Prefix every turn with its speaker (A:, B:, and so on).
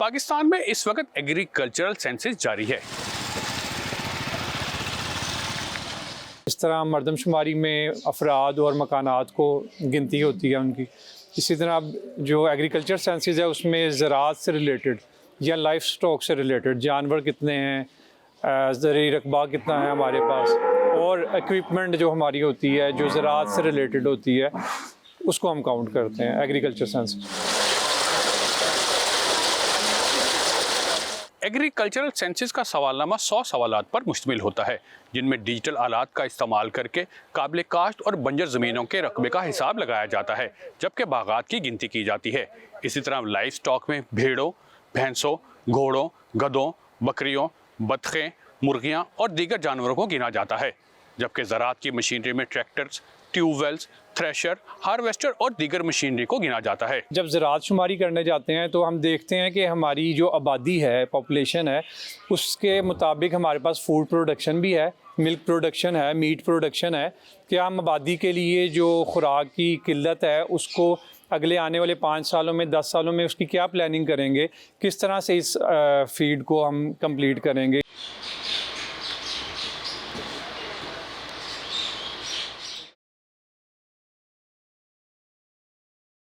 A: पाकिस्तान में इस वक्त एग्रीकल्चरल सेंसस जारी है।
B: इस तरह मरदमशुमारी में अफराद और मकानात को गिनती होती है उनकी, इसी तरह जो एग्रीकल्चर सेंसस है उसमें ज़राअत से रिलेटेड या लाइफ स्टॉक से रिलेटेड जानवर कितने हैं, ज़रूरी रकबा कितना है हमारे पास, और इक्विपमेंट जो हमारी होती है जो ज़राअत से रिलेटेड होती है उसको हम काउंट करते हैं एग्रीकल्चर सेंसस।
A: एग्रीकल्चरल सेंसस का सवालनामा 100 सवालात पर मुश्तमिल होता है, जिनमें डिजिटल आलात का इस्तेमाल करके काबिल काश्त और बंजर ज़मीनों के रकबे का हिसाब लगाया जाता है, जबकि बागात की गिनती की जाती है। इसी तरह लाइफ स्टॉक में भेड़ों, भैंसों, घोड़ों, गधों, बकरियों, बतखें, मुर्गियाँ और दीगर जानवरों को गिना जाता है, जबकि ज़राअत की मशीनरी में ट्रैक्टर्स, ट्यूबवेल्स, थ्रेशर, हार्वेस्टर और दीगर मशीनरी को गिना जाता है।
B: जब ज़राअत शुमारी करने जाते हैं तो हम देखते हैं कि हमारी जो आबादी है, पॉपुलेशन है, उसके मुताबिक हमारे पास फूड प्रोडक्शन भी है, मिल्क प्रोडक्शन है, मीट प्रोडक्शन है। क्या हम आबादी के लिए जो खुराक की किल्लत है उसको अगले आने वाले 5 सालों में, 10 सालों में उसकी क्या प्लानिंग करेंगे, किस तरह से इस फीड को हम कंप्लीट करेंगे।